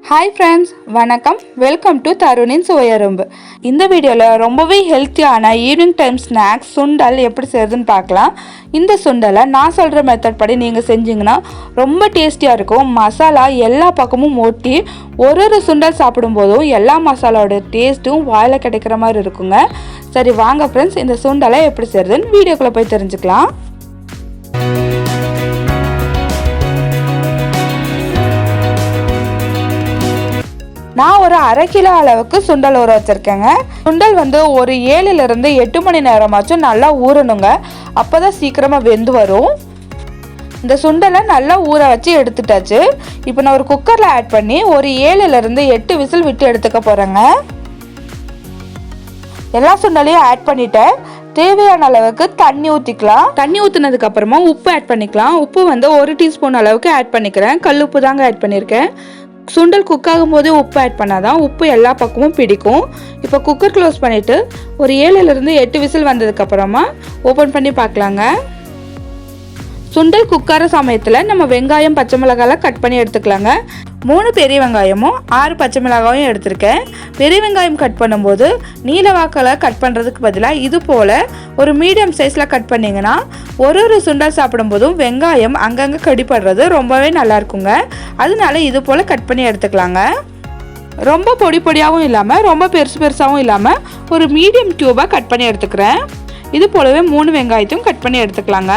Hi friends, வணக்கம். Welcome to தருணின் சுவையரும்பு. இந்த வீடியோவில் ரொம்பவே ஹெல்த்தியான ஈவினிங் டைம் ஸ்நாக்ஸ் சுண்டல் எப்படி செய்யுதுன்னு பார்க்கலாம். இந்த சுண்டலை நான் சொல்கிற மெத்தட் படி நீங்கள் செஞ்சிங்கன்னா ரொம்ப டேஸ்டியாக இருக்கும். மசாலா எல்லா பக்கமும் ஒட்டி ஒரு சுண்டல் சாப்பிடும்போதும் எல்லா மசாலாவோட டேஸ்ட்டும் வாயில் கிடைக்கிற மாதிரி இருக்குங்க. சரி வாங்க ஃப்ரெண்ட்ஸ், இந்த சுண்டலை எப்படி செய்யுதுன்னு வீடியோக்குள்ளே போய் தெரிஞ்சுக்கலாம். நான் ஒரு 1/2 கிலோ அளவுக்கு சுண்டல் ஊற வச்சுருக்கேங்க. சுண்டல் ஒரு 7லிருந்து 8 மணி நேரமாச்சும் நல்லா ஊறணுங்க. அப்போ தான் சீக்கிரமாக வெந்து வரும். இந்த சுண்டலை நல்லா ஊற வச்சு எடுத்துட்டாச்சு. இப்போ நான் ஒரு குக்கரில் ஆட் பண்ணி ஒரு 7லிருந்து 8 விசில் விட்டு எடுத்துக்க போகிறேங்க. எல்லா சுண்டலையும் ஆட் பண்ணிட்டேன். தேவையான அளவுக்கு தண்ணி ஊற்றிக்கலாம். தண்ணி ஊற்றினதுக்கு அப்புறமா உப்பு ஆட் பண்ணிக்கலாம். உப்பு 1 டீஸ்பூன் அளவுக்கு ஆட் பண்ணிக்கிறேன். கல்லுப்பு தாங்க ஆட் பண்ணியிருக்கேன். சுண்டல் குக் ஆகும் போதே உப்பு ஆட் பண்ணாதான் உப்பு எல்லா பக்கமும் பிடிக்கும். இப்போ குக்கர் க்ளோஸ் பண்ணிவிட்டு ஒரு 7லிருந்து 8 விசில் வந்ததுக்கப்புறமா ஓப்பன் பண்ணி பார்க்கலாங்க. சுண்டல் குக்கார சமயத்தில் நம்ம வெங்காயம், பச்சை மிளகாயெல்லாம் கட் பண்ணி எடுத்துக்கலாங்க. 3 பெரிய வெங்காயமும் 6 பச்சை மிளகாயும் எடுத்திருக்கேன். பெரிய வெங்காயம் கட் பண்ணும்போது நீல வாக்கில் கட் பண்ணுறதுக்கு பதிலாக இது போல் ஒரு மீடியம் சைஸில் கட் பண்ணிங்கன்னா ஒரு சுண்டல் சாப்பிடும்போதும் வெங்காயம் அங்கங்கே கடிப்படுறது ரொம்பவே நல்லா இருக்குங்க. அதனால இது போல் கட் பண்ணி எடுத்துக்கலாங்க. ரொம்ப பொடி பொடியாகவும் இல்லாமல் ரொம்ப பெருசாகவும் இல்லாமல் ஒரு மீடியம் டியூபாக கட் பண்ணி எடுத்துக்கிறேன். இது போலவே 3 வெங்காயத்தையும் கட் பண்ணி எடுத்துக்கலாங்க.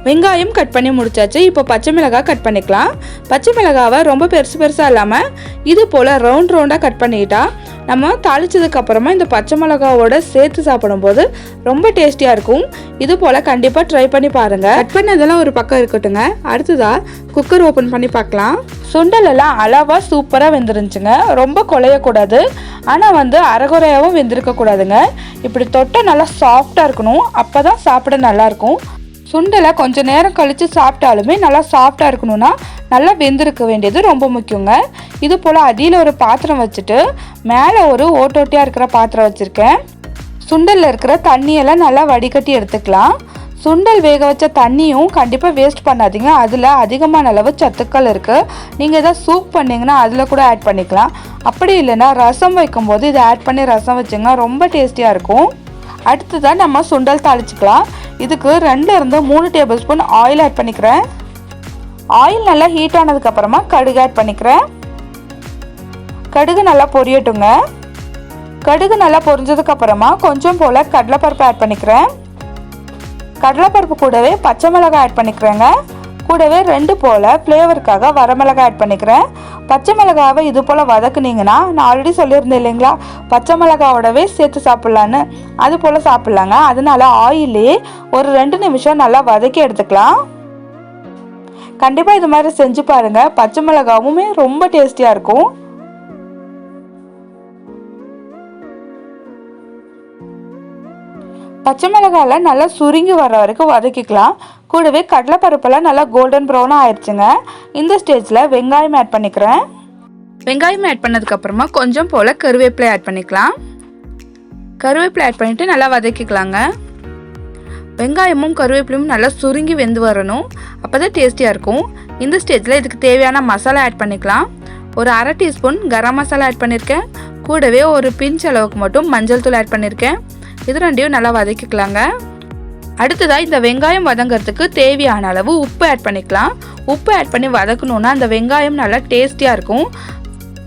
வெங்காயம் கட் பண்ணி முடிச்சாச்சு. இப்போ பச்சை மிளகாய் கட் பண்ணிக்கலாம். பச்சை மிளகாவை ரொம்ப பெருசாக இல்லாமல் இது போல் ரவுண்டாக கட் பண்ணிக்கிட்டா நம்ம தாளிச்சதுக்கு அப்புறமா இந்த பச்சை மிளகாவோட சேர்த்து சாப்பிடும்போது ரொம்ப டேஸ்டியாக இருக்கும். இது போல் கண்டிப்பாக ட்ரை பண்ணி பாருங்கள். கட் பண்ணதெல்லாம் ஒரு பக்கம் இருக்கட்டுங்க. அடுத்ததாக குக்கர் ஓப்பன் பண்ணி பார்க்கலாம். சுண்டல் எல்லாம் அளவாக சூப்பராக வெந்துருந்துச்சுங்க. ரொம்ப குழையக்கூடாது, ஆனால் அரைகுறையாகவும் வெந்திருக்கக்கூடாதுங்க. இப்படி தொட்டை நல்லா சாஃப்டாக இருக்கணும். அப்போ தான் சாப்பிட நல்லாயிருக்கும். சுண்டலை கொஞ்சம் நேரம் கழித்து சாப்பிட்டாலுமே நல்லா சாஃப்டாக இருக்கணும்னா நல்லா வெந்திருக்க வேண்டியது ரொம்ப முக்கியங்க. இது போல் அடியில் ஒரு பாத்திரம் வச்சுட்டு மேலே ஒரு ஓட்டோட்டியாக இருக்கிற பாத்திரம் வச்சுருக்கேன். சுண்டலில் இருக்கிற தண்ணியெல்லாம் நல்லா வடிகட்டி எடுத்துக்கலாம். சுண்டல் வேக வச்ச தண்ணியும் கண்டிப்பாக வேஸ்ட் பண்ணாதீங்க. அதில் அதிகமான அளவு சத்துக்கள் இருக்குது. நீங்கள் எதாவது சூப் பண்ணிங்கன்னா அதில் கூட ஆட் பண்ணிக்கலாம். அப்படி இல்லைன்னா ரசம் வைக்கும்போது இதை ஆட் பண்ணி ரசம் வச்சுங்க, ரொம்ப டேஸ்டியாக இருக்கும். அடுத்ததான் நம்ம சுண்டல் தாளிச்சுக்கலாம். இதுக்கு 2லிருந்து 3 டேபிள் ஸ்பூன் ஆயில் ஆட் பண்ணிக்கிறேன். ஆயில் நல்லா ஹீட் ஆனதுக்கப்புறமா கடுகு ஆட் பண்ணிக்கிறேன். கடுகு நல்லா பொரியட்டுங்க. கடுகு நல்லா பொரிஞ்சதுக்கப்புறமா கொஞ்சம் போல் கடலைப்பருப்பு ஆட் பண்ணிக்கிறேன். கடலைப்பருப்பு கூடவே பச்சை மிளகாய் ஆட் பண்ணிக்கிறேங்க. கூடவே 2 போல் ஃப்ளேவருக்காக வரமிளகாய் ஆட் பண்ணிக்கிறேன். பச்சை மிளகாவை இது போல் வதக்குனீங்கன்னா நான் ஆல்ரெடி சொல்லியிருந்தேன் இல்லைங்களா, பச்சை மிளகாவோடவே சேர்த்து சாப்பிட்லான்னு. அது போல் சாப்பிட்லாங்க. அதனால ஆயிலே ஒரு 2 நிமிஷம் நல்லா வதக்கி எடுத்துக்கலாம். கண்டிப்பாக இது மாதிரி செஞ்சு பாருங்கள். பச்சை மிளகாவுமே ரொம்ப டேஸ்டியாக இருக்கும். பச்சை மிளகாயில் நல்லா சுருங்கி வர வரைக்கும் வதக்கிக்கலாம். கூடவே கடலைப்பருப்பெல்லாம் நல்லா கோல்டன் ப்ரௌனாக ஆயிடுச்சுங்க. இந்த ஸ்டேஜில் வெங்காயம் ஆட் பண்ணிக்கிறேன். வெங்காயம் ஆட் பண்ணதுக்கப்புறமா கொஞ்சம் போல் கருவேப்பிலை ஆட் பண்ணிக்கலாம். கருவேப்பிலை ஆட் பண்ணிவிட்டு நல்லா வதக்கிக்கலாங்க. வெங்காயமும் கருவேப்பிலையும் நல்லா சுருங்கி வெந்து வரணும். அப்போ தான் டேஸ்டியாக இருக்கும். இந்த ஸ்டேஜில் இதுக்கு தேவையான மசாலா ஆட் பண்ணிக்கலாம். ஒரு 1/2 டீஸ்பூன் கரம் மசாலா ஆட் பண்ணியிருக்கேன். கூடவே ஒரு பிஞ்ச் அளவுக்கு மட்டும் மஞ்சள் தூள் ஆட் பண்ணியிருக்கேன். இது 2யும் நல்லா வதக்கிக்கலாங்க. அடுத்ததாக இந்த வெங்காயம் வதங்கிறதுக்கு தேவையான அளவு உப்பு ஆட் பண்ணிக்கலாம். உப்பு ஆட் பண்ணி வதக்கணுன்னா அந்த வெங்காயம் நல்லா டேஸ்டியாக இருக்கும்.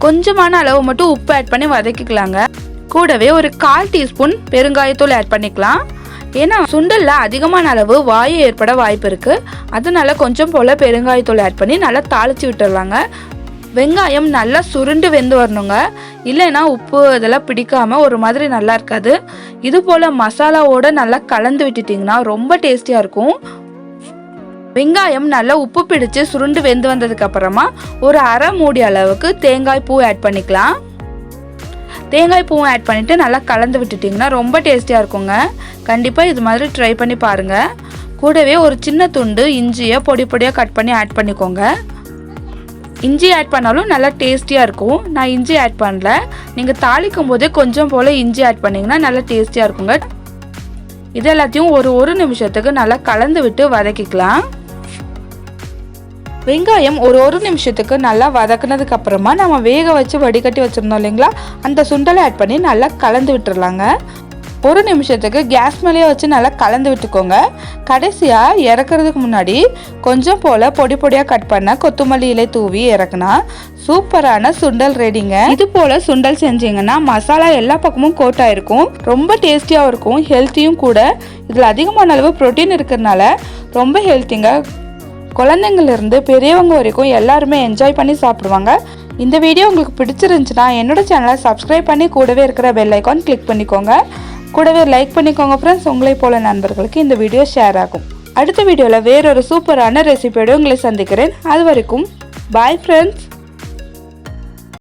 கொஞ்சமான அளவு மட்டும் உப்பு ஆட் பண்ணி வதக்கிக்கலாங்க. கூடவே ஒரு 1/4 டீஸ்பூன் பெருங்காயத்தூள் ஆட் பண்ணிக்கலாம். ஏன்னா சுண்டலில் அதிகமான அளவு வாயு ஏற்பட வாய்ப்பு இருக்குது. அதனால கொஞ்சம் போல் பெருங்காயத்தூள் ஆட் பண்ணி நல்லா தாளித்து விட்டுடலாங்க. வெங்காயம் நல்லா சுருண்டு வெந்து வரணுங்க. இல்லைன்னா உப்பு இதெல்லாம் பிடிக்காமல் ஒரு மாதிரி நல்லா இருக்காது. இது போல் மசாலாவோடு நல்லா கலந்து விட்டுட்டிங்கன்னா ரொம்ப டேஸ்டியாக இருக்கும். வெங்காயம் நல்லா உப்பு பிடிச்சு சுருண்டு வெந்து வந்ததுக்கப்புறமா ஒரு 1/2 மூடி அளவுக்கு தேங்காய் பூ ஆட் பண்ணிக்கலாம். தேங்காய் பூவும் ஆட் பண்ணிவிட்டு நல்லா கலந்து விட்டுட்டிங்கன்னா ரொம்ப டேஸ்டியாக இருக்குங்க. கண்டிப்பாக இது மாதிரி ட்ரை பண்ணி பாருங்கள். கூடவே ஒரு சின்ன துண்டு இஞ்சியை பொடி பொடியாக கட் பண்ணி ஆட் பண்ணிக்கோங்க. இஞ்சி ஆட் பண்ணாலும் நல்லா டேஸ்டியாக இருக்கும். நான் இஞ்சி ஆட் பண்ணல. நீங்கள் தாளிக்கும் போதே கொஞ்சம் போல் இஞ்சி ஆட் பண்ணிங்கன்னா நல்லா டேஸ்டியாக இருக்குங்க. இது எல்லாத்தையும் ஒரு நிமிஷத்துக்கு நல்லா கலந்து விட்டு வதக்கிக்கலாம். வெங்காயம் ஒரு நிமிஷத்துக்கு நல்லா வதக்குனதுக்கு அப்புறமா நம்ம வேக வச்சு வடிகட்டி வச்சுருந்தோம் இல்லைங்களா, அந்த சுண்டலை ஆட் பண்ணி நல்லா கலந்து விட்டுறலாங்க. ஒரு நிமிஷத்துக்கு கேஸ் மேலேயே வச்சு நல்லா கலந்து விட்டுக்கோங்க. கடைசியாக இறக்குறதுக்கு முன்னாடி கொஞ்சம் போல் பொடி பொடியாக கட் பண்ண கொத்தமல்லி இலை தூவி இறக்குனா சூப்பரான சுண்டல் ரெடிங்க. இது போல் சுண்டல் செஞ்சிங்கன்னா மசாலா எல்லா பக்கமும் கோட் ஆகிருக்கும், ரொம்ப டேஸ்டியாகவும் இருக்கும், ஹெல்த்தியும் கூட. இதில் அதிகமான அளவு ப்ரோட்டீன் இருக்கிறதுனால ரொம்ப ஹெல்த்திங்க. குழந்தைங்கள்லேருந்து பெரியவங்க வரைக்கும் எல்லாருமே என்ஜாய் பண்ணி சாப்பிடுவாங்க. இந்த வீடியோ உங்களுக்கு பிடிச்சிருந்துச்சுன்னா என்னோட சேனலை சப்ஸ்கிரைப் பண்ணி கூடவே இருக்கிற பெல் ஐக்கான் கிளிக் பண்ணிக்கோங்க. கூடவே லைக் பண்ணிக்கோங்க ஃப்ரெண்ட்ஸ். உங்களை போல நண்பர்களுக்கு இந்த வீடியோ ஷேர் ஆகும். அடுத்த வீடியோவில் வேறொரு சூப்பரான ரெசிபியோடு உங்களை சந்திக்கிறேன். அது வரைக்கும் பாய் ஃப்ரெண்ட்ஸ்.